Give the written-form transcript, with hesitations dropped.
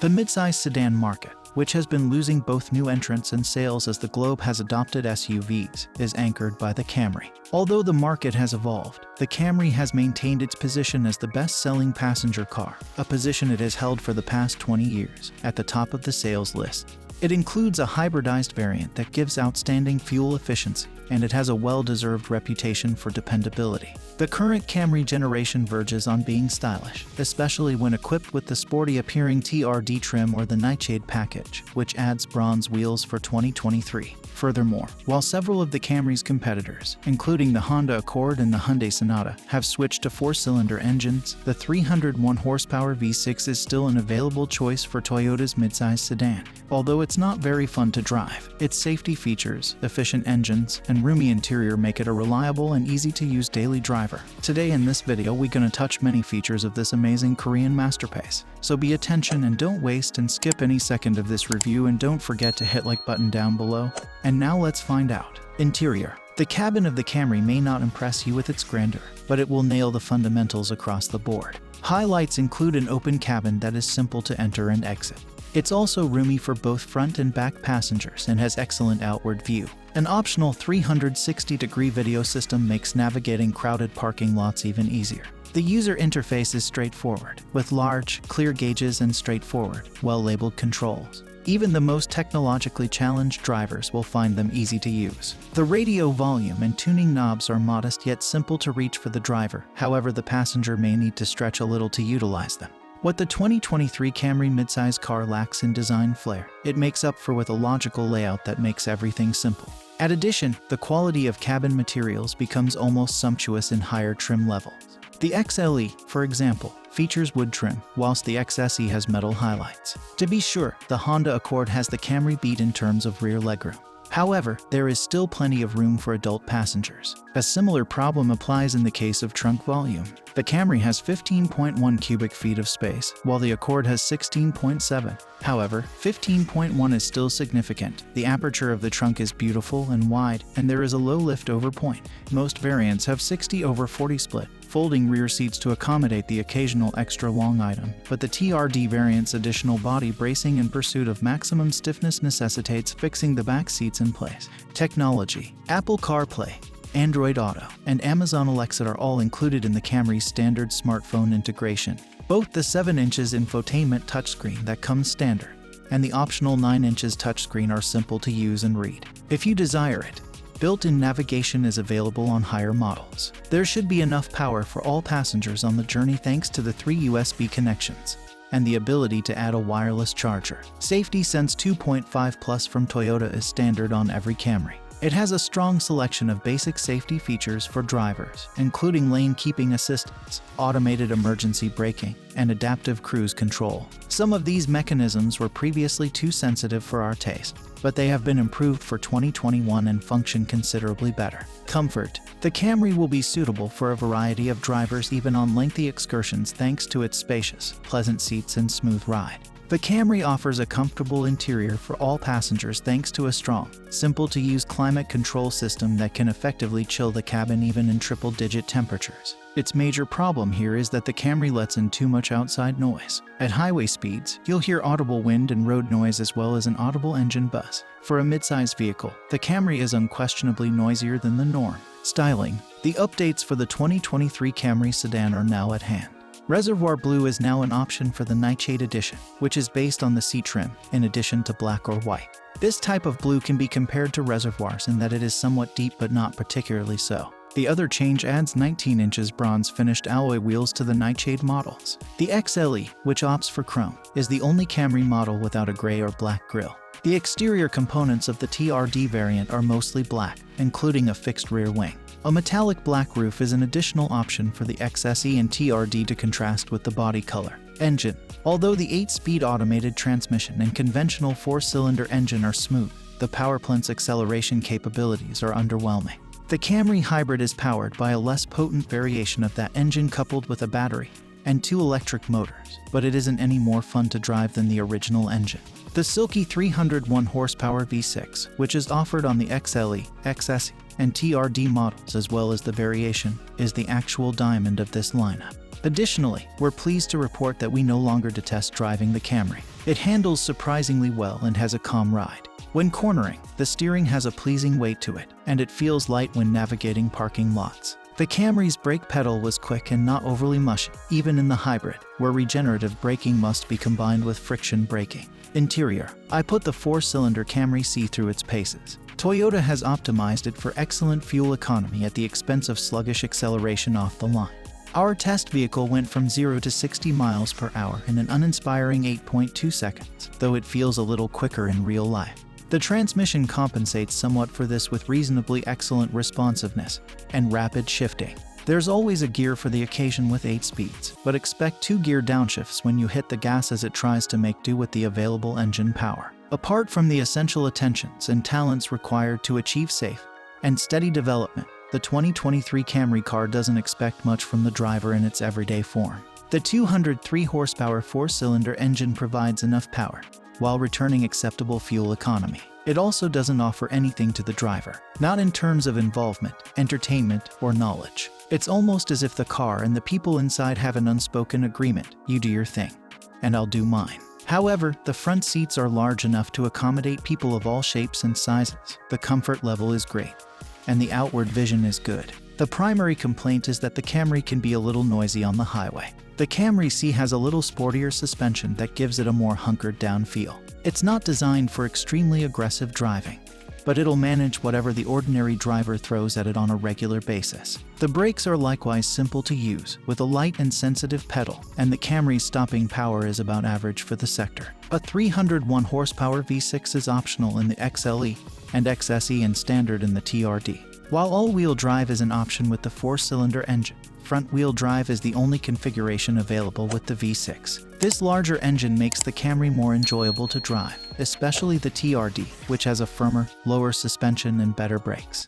The midsize sedan market, which has been losing both new entrants and sales as the globe has adopted SUVs, is anchored by the Camry. Although the market has evolved, the Camry has maintained its position as the best-selling passenger car, a position it has held for the past 20 years, at the top of the sales list. It includes a hybridized variant that gives outstanding fuel efficiency, and it has a well-deserved reputation for dependability. The current Camry generation verges on being stylish, especially when equipped with the sporty-appearing TRD trim or the Nightshade package, which adds bronze wheels for 2023. Furthermore, while several of the Camry's competitors, including the Honda Accord and the Hyundai Sonata, have switched to 4-cylinder engines, the 301 horsepower V6 is still an available choice for Toyota's midsize sedan. Although it's not very fun to drive, its safety features, efficient engines, and roomy interior make it a reliable and easy-to-use daily driver. Today in this video we're gonna touch many features of this amazing Korean masterpiece. So be attention and don't waste and skip any second of this review, and don't forget to hit like button down below. And now let's find out. Interior. The cabin of the Camry may not impress you with its grandeur, but it will nail the fundamentals across the board. Highlights include an open cabin that is simple to enter and exit. It's also roomy for both front and back passengers and has excellent outward view. An optional 360-degree video system makes navigating crowded parking lots even easier. The user interface is straightforward, with large, clear gauges and straightforward, well-labeled controls. Even the most technologically challenged drivers will find them easy to use. The radio volume and tuning knobs are modest yet simple to reach for the driver, however the passenger may need to stretch a little to utilize them. What the 2023 Camry midsize car lacks in design flair, it makes up for with a logical layout that makes everything simple. In addition, the quality of cabin materials becomes almost sumptuous in higher trim levels. The XLE, for example, features wood trim, whilst the XSE has metal highlights. To be sure, the Honda Accord has the Camry beat in terms of rear legroom. However, there is still plenty of room for adult passengers. A similar problem applies in the case of trunk volume. The Camry has 15.1 cubic feet of space, while the Accord has 16.7. However, 15.1 is still significant. The aperture of the trunk is beautiful and wide, and there is a low lift-over point. Most variants have 60/40 split, folding rear seats to accommodate the occasional extra long item, but the TRD variant's additional body bracing in pursuit of maximum stiffness necessitates fixing the back seats in place. Technology. Apple CarPlay, Android Auto, and Amazon Alexa are all included in the Camry's standard smartphone integration. Both the 7 inches infotainment touchscreen that comes standard and the optional 9 inches touchscreen are simple to use and read, if you desire it. Built-in navigation is available on higher models. There should be enough power for all passengers on the journey thanks to the 3 USB connections and the ability to add a wireless charger. Safety Sense 2.5 Plus from Toyota is standard on every Camry. It has a strong selection of basic safety features for drivers, including lane keeping assistance, automated emergency braking, and adaptive cruise control. Some of these mechanisms were previously too sensitive for our taste, but they have been improved for 2021 and function considerably better. Comfort. The Camry will be suitable for a variety of drivers even on lengthy excursions thanks to its spacious, pleasant seats and smooth ride. The Camry offers a comfortable interior for all passengers thanks to a strong, simple-to-use climate control system that can effectively chill the cabin even in triple-digit temperatures. Its major problem here is that the Camry lets in too much outside noise. At highway speeds, you'll hear audible wind and road noise as well as an audible engine buzz. For a midsize vehicle, the Camry is unquestionably noisier than the norm. Styling. The updates for the 2023 Camry sedan are now at hand. Reservoir blue is now an option for the Nightshade edition, which is based on the seat trim, in addition to black or white. This type of blue can be compared to reservoirs in that it is somewhat deep but not particularly so. The other change adds 19 inches bronze finished alloy wheels to the Nightshade models. The XLE, which opts for chrome, is the only Camry model without a gray or black grille. The exterior components of the TRD variant are mostly black, including a fixed rear wing. A metallic black roof is an additional option for the XSE and TRD to contrast with the body color. Engine. Although the 8-speed automated transmission and conventional 4-cylinder engine are smooth, the powerplant's acceleration capabilities are underwhelming. The Camry Hybrid is powered by a less potent variation of that engine coupled with a battery and 2 electric motors, but it isn't any more fun to drive than the original engine. The silky 301 horsepower V6, which is offered on the XLE, XSE, and TRD models as well as the variation, is the actual diamond of this lineup. Additionally, we're pleased to report that we no longer detest driving the Camry. It handles surprisingly well and has a calm ride. When cornering, the steering has a pleasing weight to it, and it feels light when navigating parking lots. The Camry's brake pedal was quick and not overly mushy, even in the hybrid, where regenerative braking must be combined with friction braking. Interior. I put the 4-cylinder Camry C through its paces. Toyota has optimized it for excellent fuel economy at the expense of sluggish acceleration off the line. Our test vehicle went from 0 to 60 miles per hour in an uninspiring 8.2 seconds, though it feels a little quicker in real life. The transmission compensates somewhat for this with reasonably excellent responsiveness and rapid shifting. There's always a gear for the occasion with 8 speeds, but expect 2-gear downshifts when you hit the gas as it tries to make do with the available engine power. Apart from the essential attentions and talents required to achieve safe and steady development, the 2023 Camry car doesn't expect much from the driver in its everyday form. The 203 horsepower 4-cylinder engine provides enough power while returning acceptable fuel economy. It also doesn't offer anything to the driver, not in terms of involvement, entertainment, or knowledge. It's almost as if the car and the people inside have an unspoken agreement: you do your thing, and I'll do mine. However, the front seats are large enough to accommodate people of all shapes and sizes. The comfort level is great, and the outward vision is good. The primary complaint is that the Camry can be a little noisy on the highway. The Camry C has a little sportier suspension that gives it a more hunkered down feel. It's not designed for extremely aggressive driving, but it'll manage whatever the ordinary driver throws at it on a regular basis. The brakes are likewise simple to use, with a light and sensitive pedal, and the Camry's stopping power is about average for the sector. A 301 horsepower V6 is optional in the XLE and XSE and standard in the TRD. While all-wheel drive is an option with the 4-cylinder engine, front-wheel drive is the only configuration available with the V6. This larger engine makes the Camry more enjoyable to drive, especially the TRD, which has a firmer, lower suspension and better brakes.